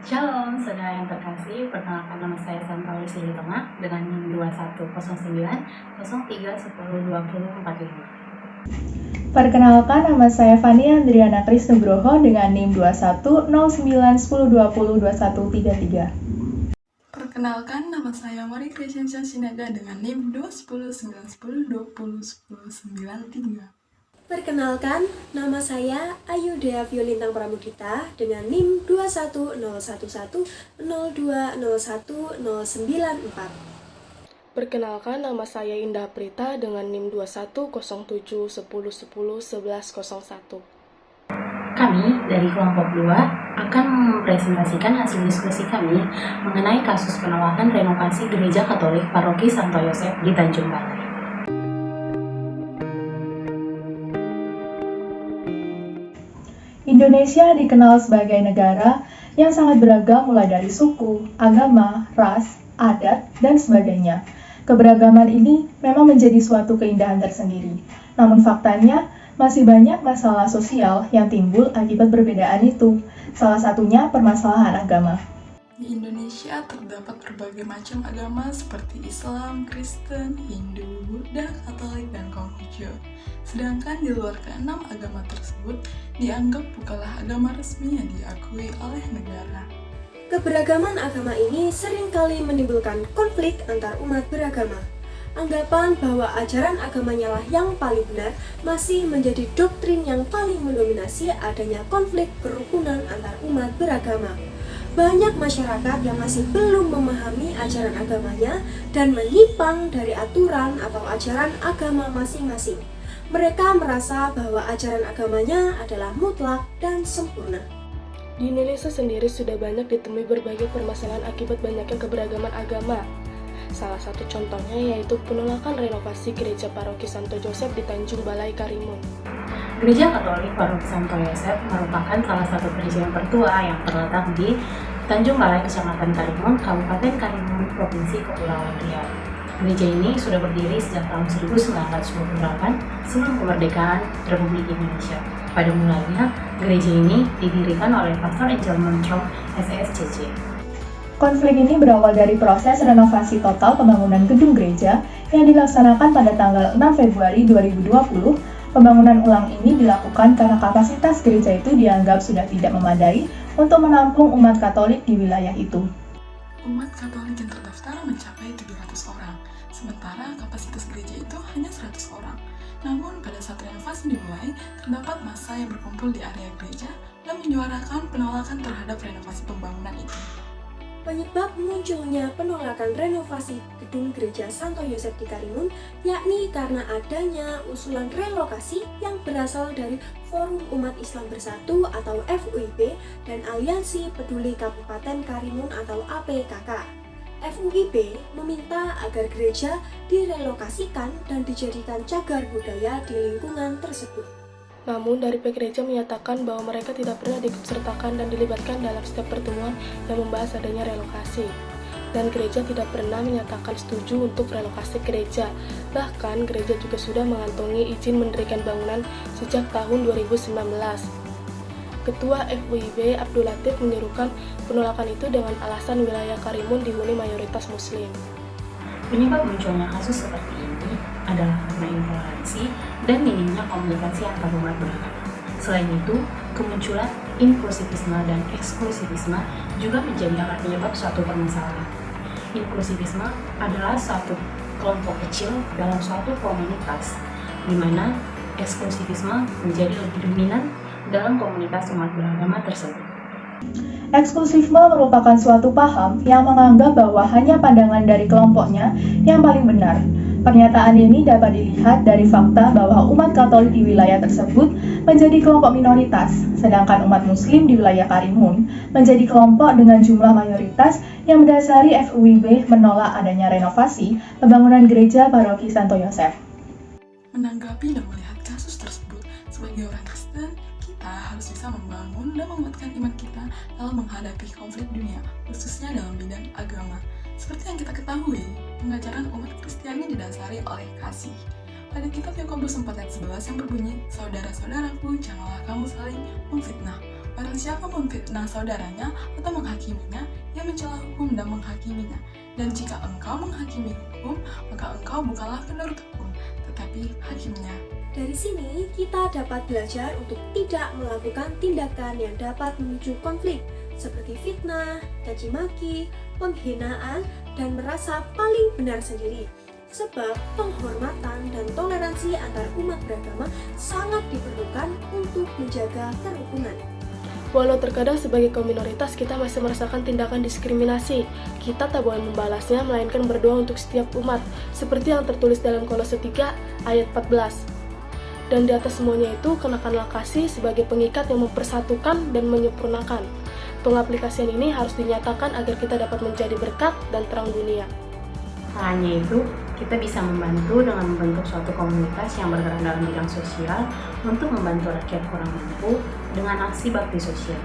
Shalom, saudara yang terkasih. Perkenalkan, nama saya Santauri Sili Tengah dengan NIM 2109 03102045. Perkenalkan, nama saya Fani Andriana Krisnugroho dengan NIM 210910202133. Perkenalkan, nama saya Mari Krisyensyah Sinaga dengan NIM 2109100101093. Perkenalkan, nama saya Ayu Dea Violintang Pramudita dengan NIM 21011020194. Perkenalkan, nama saya Indah Prita dengan NIM 210710101101. Kami dari kelompok 2 akan mempresentasikan hasil diskusi kami mengenai kasus penolakan renovasi Gereja Katolik Paroki Santo Yosef di Tanjung Balai. Indonesia dikenal sebagai negara yang sangat beragam mulai dari suku, agama, ras, adat, dan sebagainya. Keberagaman ini memang menjadi suatu keindahan tersendiri. Namun faktanya, masih banyak masalah sosial yang timbul akibat perbedaan itu. Salah satunya permasalahan agama. Di Indonesia terdapat berbagai macam agama seperti Islam, Kristen, Hindu, Buddha, Katolik, dan Konghucu. Sedangkan di luar keenam agama tersebut dianggap bukanlah agama resmi yang diakui oleh negara. Keberagaman agama ini seringkali menimbulkan konflik antar umat beragama. Anggapan bahwa ajaran agamanya lah yang paling benar masih menjadi doktrin yang paling mendominasi adanya konflik kerukunan antar umat beragama. Banyak masyarakat yang masih belum memahami ajaran agamanya dan menyimpang dari aturan atau ajaran agama masing-masing. Mereka merasa bahwa ajaran agamanya adalah mutlak dan sempurna. Di Indonesia sendiri sudah banyak ditemui berbagai permasalahan akibat banyaknya keberagaman agama. Salah satu contohnya yaitu penolakan renovasi Gereja Paroki Santo Yosef di Tanjung Balai, Karimun. Gereja Katolik Paroki Santo Yosef merupakan salah satu gereja yang tertua yang terletak di Tanjung Balai, Kecamatan Karimun, Kabupaten Karimun, Provinsi Kepulauan Riau. Gereja ini sudah berdiri sejak tahun 1928 sebelum kemerdekaan Republik Indonesia. Pada mulanya, gereja ini didirikan oleh Pastor Angel Montrong, SSCC. Konflik ini berawal dari proses renovasi total pembangunan gedung gereja yang dilaksanakan pada tanggal 6 Februari 2020. Pembangunan ulang ini dilakukan karena kapasitas gereja itu dianggap sudah tidak memadai untuk menampung umat Katolik di wilayah itu. Umat Katolik yang terdaftar mencapai 700 orang, sementara kapasitas gereja itu hanya 100 orang. Namun pada saat renovasi dimulai, terdapat massa yang berkumpul di area gereja dan menyuarakan penolakan terhadap renovasi pembangunan itu. Penyebab munculnya penolakan renovasi gedung gereja Santo Yosef di Karimun yakni karena adanya usulan relokasi yang berasal dari Forum Umat Islam Bersatu atau FUIB dan Aliansi Peduli Kabupaten Karimun atau APKK. FUIB meminta agar gereja direlokasikan dan dijadikan cagar budaya di lingkungan tersebut. Namun dari pihak gereja menyatakan bahwa mereka tidak pernah diikutsertakan dan dilibatkan dalam setiap pertemuan yang membahas adanya relokasi. Dan gereja tidak pernah menyatakan setuju untuk relokasi gereja. Bahkan gereja juga sudah mengantongi izin mendirikan bangunan sejak tahun 2019. Ketua FUIB Abdul Latif menyerukan penolakan itu dengan alasan wilayah Karimun dihuni mayoritas Muslim. Penyebab munculnya kasus seperti ini adalah karena intoleransi dan minimnya komunikasi antar umat beragama. Selain itu, kemunculan inklusivisme dan eksklusivisme juga menjadi alat penyebab suatu permasalahan. Inklusivisme adalah suatu kelompok kecil dalam suatu komunitas, di mana eksklusivisme menjadi lebih dominan dalam komunitas umat beragama tersebut. Eksklusifme merupakan suatu paham yang menganggap bahwa hanya pandangan dari kelompoknya yang paling benar. Pernyataan ini dapat dilihat dari fakta bahwa umat Katolik di wilayah tersebut menjadi kelompok minoritas, sedangkan umat Muslim di wilayah Karimun menjadi kelompok dengan jumlah mayoritas yang mendasari FUIB menolak adanya renovasi pembangunan gereja Paroki Santo Yosef. Menanggapi dan melihat kasus tersebut, sebagai orang Kristen, kita harus bisa membangun dan menguatkan iman kita dalam menghadapi konflik dunia, khususnya dalam bidang agama. Seperti yang kita ketahui, pengajaran umat Kristiani didasari oleh kasih. Pada kitab Yakobus 4 ayat 11 yang berbunyi, "Saudara-saudaraku, janganlah kamu saling memfitnah. Barang siapa memfitnah saudaranya atau menghakiminya, ia mencela hukum dan menghakiminya. Dan jika engkau menghakimi hukum, maka engkau bukanlah penurut hukum, tetapi hakimnya. Dari sini, kita dapat belajar untuk tidak melakukan tindakan yang dapat memicu konflik, seperti fitnah, caci maki, penghinaan, dan merasa paling benar sendiri. Sebab penghormatan dan toleransi antar umat beragama sangat diperlukan untuk menjaga kerukunan. Walau terkadang sebagai kaum minoritas kita masih merasakan tindakan diskriminasi, kita tak boleh membalasnya melainkan berdoa untuk setiap umat, seperti yang tertulis dalam Kolose 3 ayat 14. Dan di atas semuanya itu, kenakanlah kasih sebagai pengikat yang mempersatukan dan menyempurnakan. Pengaplikasian ini harus dinyatakan agar kita dapat menjadi berkat dan terang dunia. Tak hanya itu, kita bisa membantu dengan membentuk suatu komunitas yang bergerak dalam bidang sosial untuk membantu rakyat kurang mampu dengan aksi bakti sosial.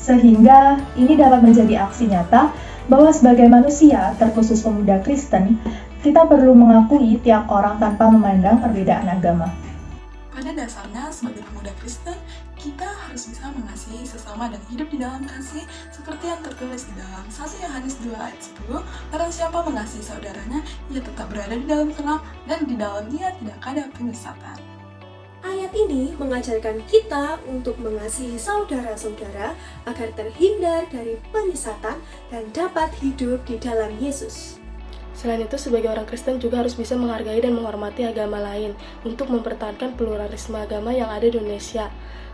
Sehingga ini dapat menjadi aksi nyata bahwa sebagai manusia, terkhusus pemuda Kristen, kita perlu mengakui tiap orang tanpa memandang perbedaan agama. Pada dasarnya, sebagai pemuda Kristen, kita harus bisa mengasihi sesama dan hidup di dalam kasih seperti yang tertulis di dalam 1 Yohanes 2 ayat 10. Barang siapa mengasihi saudaranya, ia tetap berada di dalam terang dan di dalam dia tidak ada penyesatan. Ayat ini mengajarkan kita untuk mengasihi saudara-saudara agar terhindar dari penyesatan dan dapat hidup di dalam Yesus. Selain itu, sebagai orang Kristen juga harus bisa menghargai dan menghormati agama lain untuk mempertahankan pluralisme agama yang ada di Indonesia.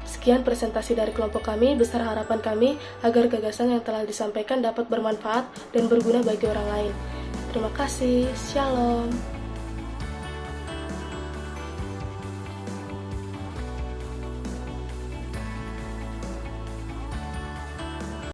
Sekian presentasi dari kelompok kami, besar harapan kami agar gagasan yang telah disampaikan dapat bermanfaat dan berguna bagi orang lain. Terima kasih, Shalom.